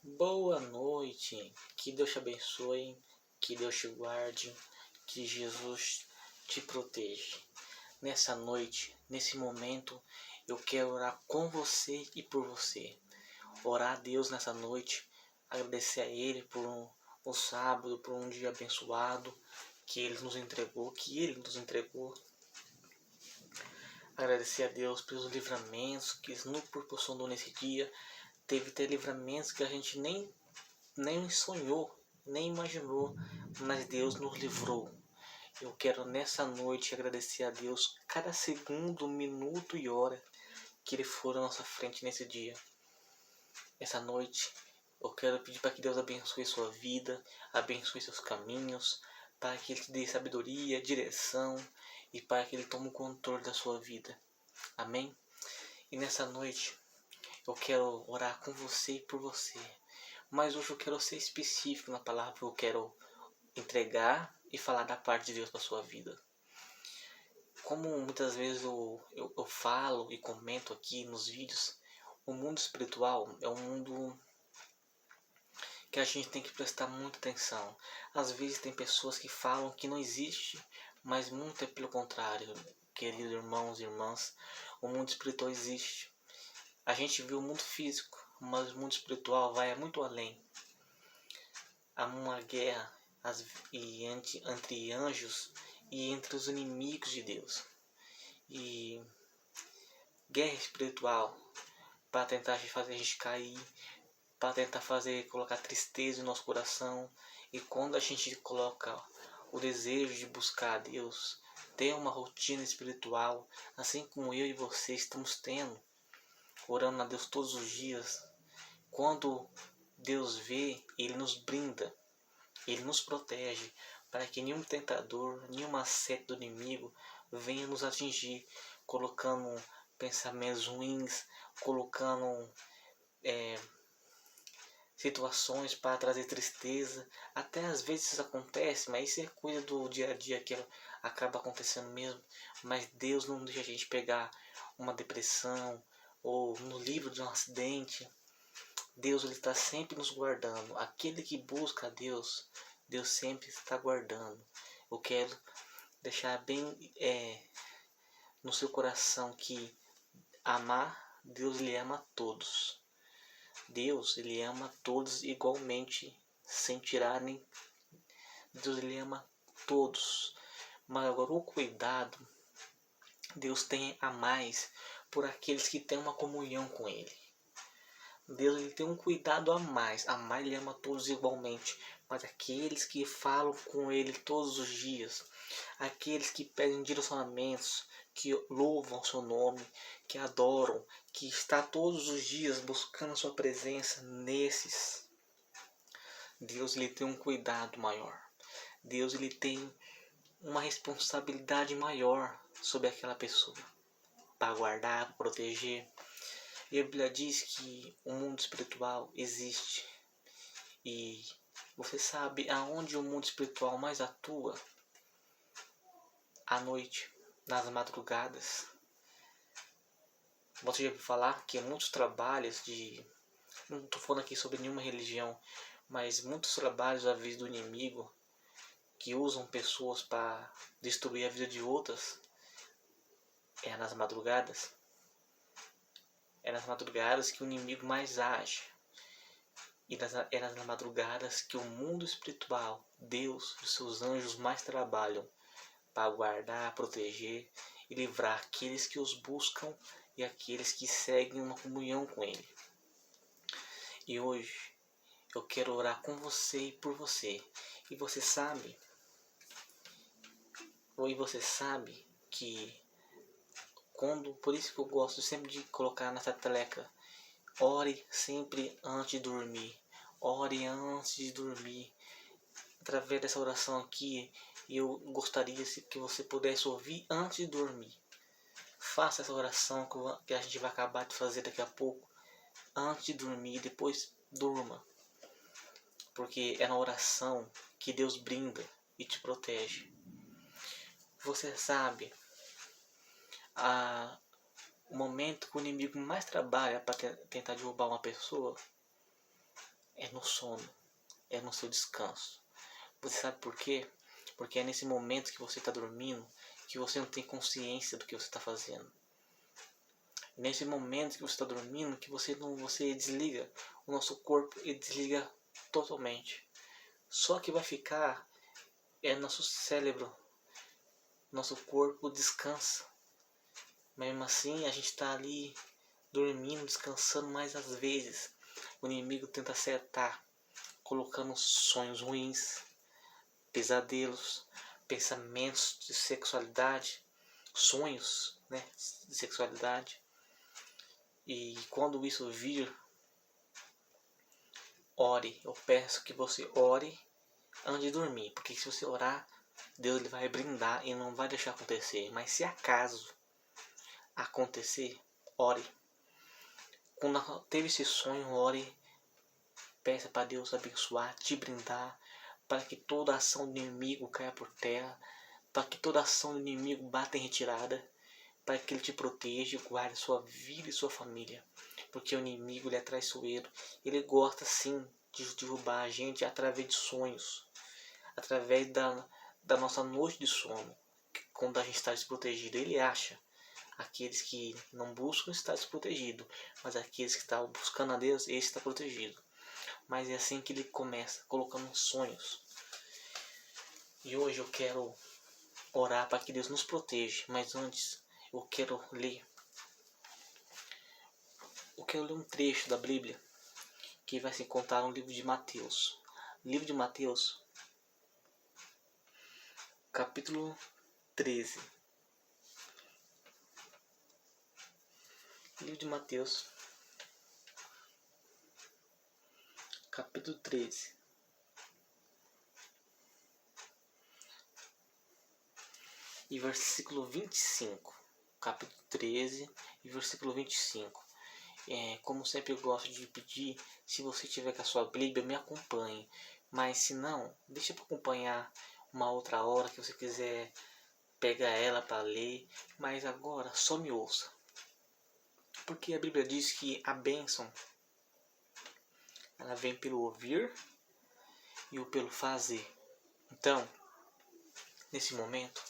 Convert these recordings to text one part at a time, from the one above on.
Boa noite, que Deus te abençoe, que Deus te guarde, que Jesus te proteja. Nessa noite, nesse momento, eu quero orar com você e por você. Orar a Deus nessa noite, agradecer a Ele por um sábado, por um dia abençoado que Ele nos entregou. Agradecer a Deus pelos livramentos que Ele nos proporcionou nesse dia. Teve até livramentos que a gente nem sonhou, nem imaginou, mas Deus nos livrou. Eu quero nessa noite agradecer a Deus cada segundo, minuto e hora que Ele for à nossa frente nesse dia. Essa noite eu quero pedir para que Deus abençoe sua vida, abençoe seus caminhos, para que Ele te dê sabedoria, direção e para que Ele tome o controle da sua vida. Amém? E nessa noite eu quero orar com você e por você. Mas hoje eu quero ser específico na palavra que eu quero entregar e falar da parte de Deus para sua vida. Como muitas vezes eu falo e comento aqui nos vídeos, o mundo espiritual é um mundo que a gente tem que prestar muita atenção. Às vezes tem pessoas que falam que não existe, mas muito é pelo contrário. Queridos irmãos e irmãs, o mundo espiritual existe. A gente vê o mundo físico, mas o mundo espiritual vai muito além. Há uma guerra entre anjos e entre os inimigos de Deus. E guerra espiritual para tentar fazer a gente cair, para tentar colocar tristeza no nosso coração. E quando a gente coloca o desejo de buscar a Deus, ter uma rotina espiritual, assim como eu e você estamos tendo, orando a Deus todos os dias, quando Deus vê, Ele nos brinda, Ele nos protege, para que nenhum tentador, nenhuma seta do inimigo venha nos atingir, colocando pensamentos ruins, colocando situações para trazer tristeza. Até às vezes isso acontece, mas isso é coisa do dia a dia que acaba acontecendo mesmo. Mas Deus não deixa a gente pegar uma depressão ou no livro de um acidente. Deus ele está sempre nos guardando. Aquele que busca a Deus, Deus sempre está guardando. Eu quero deixar bem no seu coração que amar, Deus lhe ama a todos. Deus ele ama todos igualmente, sem tirar nem. Deus ele ama todos. Mas agora o cuidado, Deus tem a mais por aqueles que têm uma comunhão com Ele. Deus ele tem um cuidado a mais Ele ama todos igualmente, mas aqueles que falam com Ele todos os dias, aqueles que pedem direcionamentos, que louvam o seu nome, que adoram, que está todos os dias buscando a sua presença, nesses Deus ele tem um cuidado maior. Deus ele tem uma responsabilidade maior sobre aquela pessoa, para guardar, para proteger. E a Bíblia diz que o mundo espiritual existe. E você sabe aonde o mundo espiritual mais atua? À noite, nas madrugadas. Você já ouviu falar que muitos trabalhos não estou falando aqui sobre nenhuma religião, mas muitos trabalhos à vez do inimigo que usam pessoas para destruir a vida de outras é nas madrugadas. É nas madrugadas que o inimigo mais age. E é nas madrugadas que o mundo espiritual, Deus e seus anjos mais trabalham para guardar, proteger e livrar aqueles que os buscam e aqueles que seguem uma comunhão com Ele. E hoje eu quero orar com você e por você. E você sabe que por isso que eu gosto sempre de colocar nessa tecla: ore sempre antes de dormir. Ore antes de dormir. Através dessa oração aqui, eu gostaria que você pudesse ouvir antes de dormir. Faça essa oração que a gente vai acabar de fazer daqui a pouco, antes de dormir, depois durma. Porque é na oração que Deus brinda e te protege. Você sabe, o momento que o inimigo mais trabalha para tentar derrubar uma pessoa é no sono, é no seu descanso. Você sabe por quê? Porque é nesse momento que você está dormindo que você não tem consciência do que você está fazendo. Nesse momento que você está dormindo que você desliga o nosso corpo e desliga totalmente. Só que vai ficar nosso cérebro, nosso corpo descansa. Mesmo assim a gente está ali dormindo, descansando, mas às vezes o inimigo tenta acertar, colocando sonhos ruins, pesadelos, pensamentos de sexualidade, sonhos, né, de sexualidade. E quando isso vir, ore. Eu peço que você ore antes de dormir, porque se você orar, Deus ele vai brindar e não vai deixar acontecer. Mas se acaso acontecer, ore. Quando teve esse sonho, ore. Peça para Deus abençoar, te brindar, para que toda ação do inimigo caia por terra, para que toda ação do inimigo bata em retirada, para que ele te proteja e guarde sua vida e sua família. Porque o inimigo ele é traiçoeiro, ele gosta sim de derrubar a gente através de sonhos, através da nossa noite de sono, quando a gente está desprotegido. Ele acha aqueles que não buscam estar desprotegido, mas aqueles que estão buscando a Deus, esse está protegido. Mas é assim que ele começa, colocando sonhos. E hoje eu quero orar para que Deus nos proteja. Mas antes eu quero ler um trecho da Bíblia que vai se encontrar no livro de Mateus. Livro de Mateus, capítulo 13. Livro de Mateus, capítulo 13. E versículo 25. Capítulo 13 e versículo 25. Como sempre eu gosto de pedir, se você tiver com a sua Bíblia, me acompanhe. Mas se não, deixa para acompanhar uma outra hora que você quiser pegar ela para ler. Mas agora só me ouça. Porque a Bíblia diz que a bênção ela vem pelo ouvir e o pelo fazer. Então, nesse momento,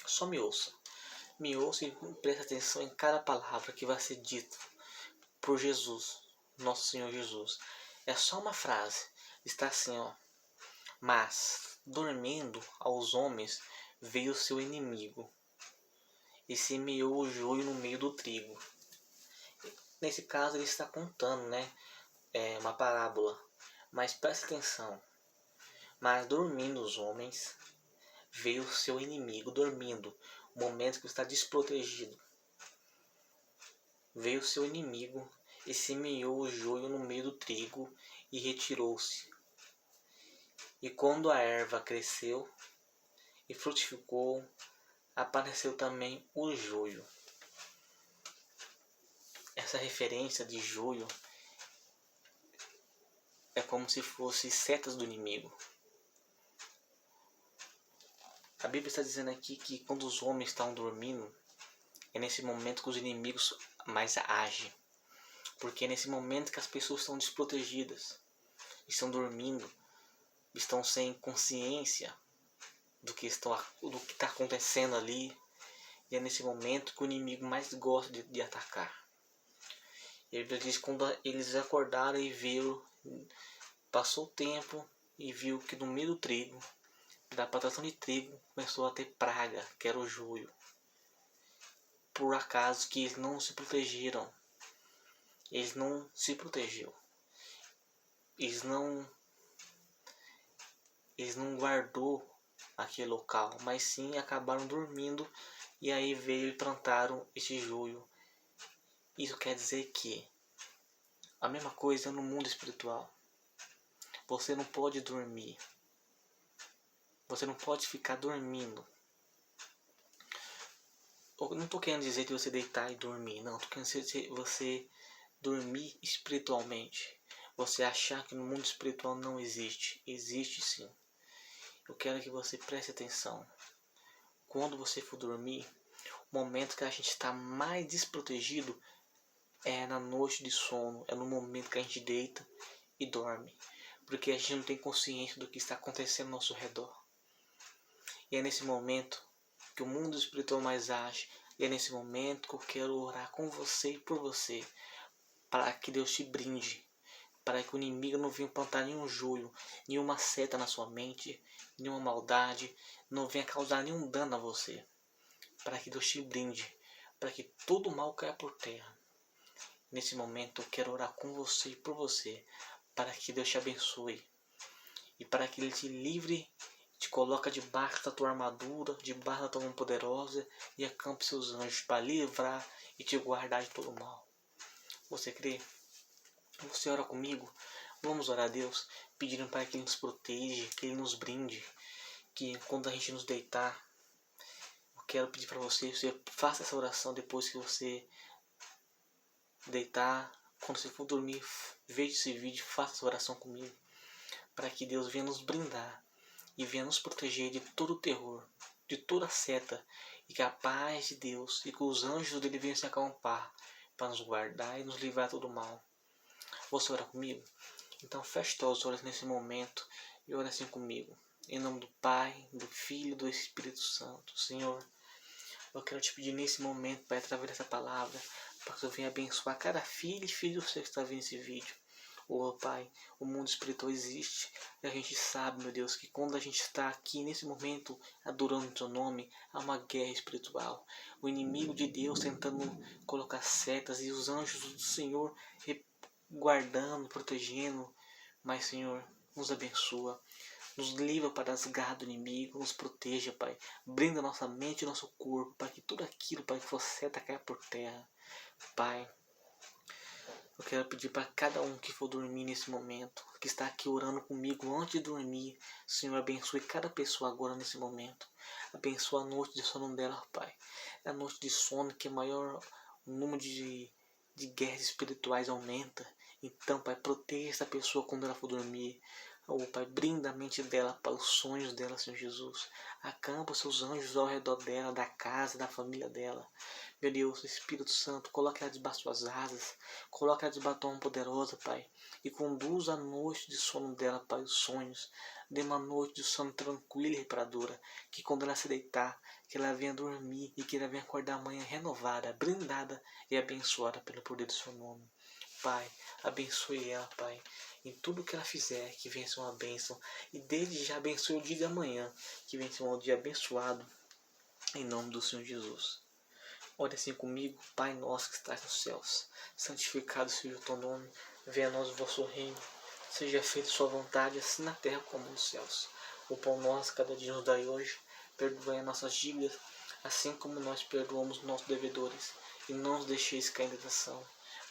só me ouça. Me ouça e preste atenção em cada palavra que vai ser dita por Jesus, nosso Senhor Jesus. É só uma frase. Está assim, ó. Mas, dormindo aos homens, veio seu inimigo e semeou o joio no meio do trigo. Nesse caso, ele está contando, né? Uma parábola. Mas preste atenção. Mas, dormindo os homens, veio seu inimigo, dormindo, o momento que está desprotegido. Veio seu inimigo e semeou o joio no meio do trigo e retirou-se. E quando a erva cresceu e frutificou, apareceu também o joio. Essa referência de joio é como se fosse setas do inimigo. A Bíblia está dizendo aqui que quando os homens estão dormindo, é nesse momento que os inimigos mais agem. Porque é nesse momento que as pessoas estão desprotegidas, estão dormindo, estão sem consciência do que está acontecendo ali. E é nesse momento que o inimigo mais gosta de atacar. E a Bíblia diz que quando eles acordaram e viram, passou o tempo e viu que no meio do trigo, da plantação de trigo, começou a ter praga, que era o joio. Por acaso que eles não se protegeram. Eles não se protegeram. Eles não guardou aquele local, mas sim acabaram dormindo e aí veio e plantaram esse joio. Isso quer dizer que a mesma coisa no mundo espiritual. Você não pode dormir. Você não pode ficar dormindo. Eu não estou querendo dizer que você deitar e dormir. Não, estou querendo dizer você dormir espiritualmente. Você achar que no mundo espiritual não existe. Existe sim. Eu quero que você preste atenção. Quando você for dormir, o momento que a gente está mais desprotegido é na noite de sono. É no momento que a gente deita e dorme, porque a gente não tem consciência do que está acontecendo ao nosso redor. E é nesse momento que o mundo espiritual mais age, e é nesse momento que eu quero orar com você e por você, para que Deus te brinde, para que o inimigo não venha plantar nenhum joio, nenhuma seta na sua mente, nenhuma maldade, não venha causar nenhum dano a você, para que Deus te brinde, para que todo mal caia por terra. Nesse momento eu quero orar com você e por você, para que Deus te abençoe, e para que Ele te livre, te coloque debaixo da tua armadura, debaixo da tua mão poderosa, e acampe seus anjos para livrar e te guardar de todo mal. Você crê? Você ora comigo? Vamos orar a Deus, pedindo para que Ele nos proteja, que Ele nos brinde, que quando a gente nos deitar, eu quero pedir para você faça essa oração depois que você deitar, quando você for dormir, veja esse vídeo, faça essa oração comigo, para que Deus venha nos brindar e venha nos proteger de todo o terror, de toda seta, e que a paz de Deus e que os anjos dele venham se acampar para nos guardar e nos livrar de todo mal. Você ora comigo? Então feche os olhos nesse momento e ore assim comigo. Em nome do Pai, do Filho e do Espírito Santo. Senhor, eu quero te pedir nesse momento, Pai, através dessa palavra, para que eu venha abençoar cada filho e filho seu que está vendo esse vídeo. Oh Pai, o mundo espiritual existe e a gente sabe, meu Deus, que quando a gente está aqui nesse momento adorando o teu nome, há uma guerra espiritual. O inimigo de Deus tentando colocar setas e os anjos do Senhor guardando, protegendo. Mas Senhor, nos abençoa, nos livra para as garras do inimigo, nos proteja, Pai. Brinda nossa mente e nosso corpo, para que tudo aquilo, Pai, que for seta caia por terra. Pai, eu quero pedir para cada um que for dormir nesse momento, que está aqui orando comigo antes de dormir, Senhor, abençoe cada pessoa agora nesse momento. Abençoa a noite de sono dela, Pai. É a noite de sono que é maior, o número de guerras espirituais aumenta. Então, Pai, proteja essa pessoa quando ela for dormir. Oh, Pai, brinda a mente dela para os sonhos dela, Senhor Jesus. Acampa os seus anjos ao redor dela, da casa, da família dela. Meu Deus, Espírito Santo, coloque ela debaixo das suas asas. Coloque ela debaixo da mão poderosa, Pai. E conduz a noite de sono dela, Pai, os sonhos. Dê uma noite de sono tranquila e reparadora. Que quando ela se deitar, que ela venha dormir e que ela venha acordar amanhã renovada, brindada e abençoada pelo poder do seu nome. Pai, abençoe ela, Pai, em tudo que ela fizer, que venha ser uma bênção. E desde já abençoe o dia de amanhã, que venha ser um dia abençoado, em nome do Senhor Jesus. Ore assim comigo, Pai nosso que estás nos céus, santificado seja o teu nome, venha a nós o vosso reino, seja feita sua vontade, assim na terra como nos céus. O pão nosso cada dia nos dai hoje, perdoai as nossas dívidas, assim como nós perdoamos nossos devedores, e não nos deixeis cair em tentação,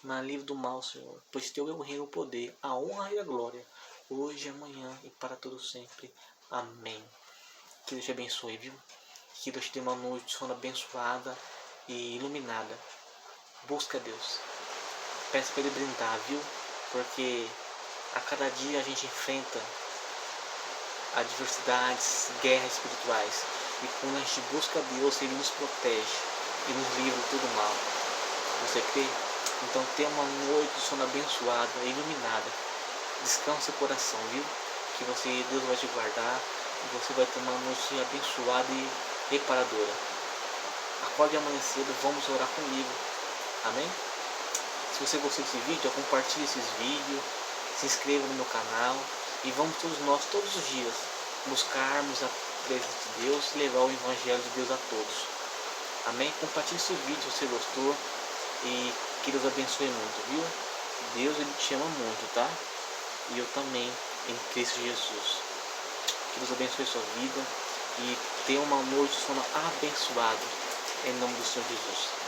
mas livre do mal, Senhor, pois teu é o reino, o poder, a honra e a glória, hoje, amanhã e para todo sempre. Amém. Que Deus te abençoe, viu? Que Deus te dê uma noite de sono abençoada e iluminada. Busca Deus. Peça para Ele brindar, viu? Porque a cada dia a gente enfrenta adversidades, guerras espirituais. E quando a gente busca Deus, Ele nos protege e nos livra de todo mal. Você crê? Então tenha uma noite de sono abençoada e iluminada. Descansa o coração, viu? Que Deus vai te guardar e você vai ter uma noite abençoada e reparadora. Acorde amanhã cedo, vamos orar comigo. Amém? Se você gostou desse vídeo, compartilhe esses vídeos, se inscreva no meu canal e vamos todos nós, todos os dias, buscarmos a presença de Deus e levar o Evangelho de Deus a todos. Amém? Compartilhe esse vídeo se você gostou e que Deus abençoe muito, viu? Deus, Ele te ama muito, tá? E eu também, em Cristo Jesus. Que Deus abençoe sua vida e tenha uma noite de sono abençoada, em nome do Senhor Jesus.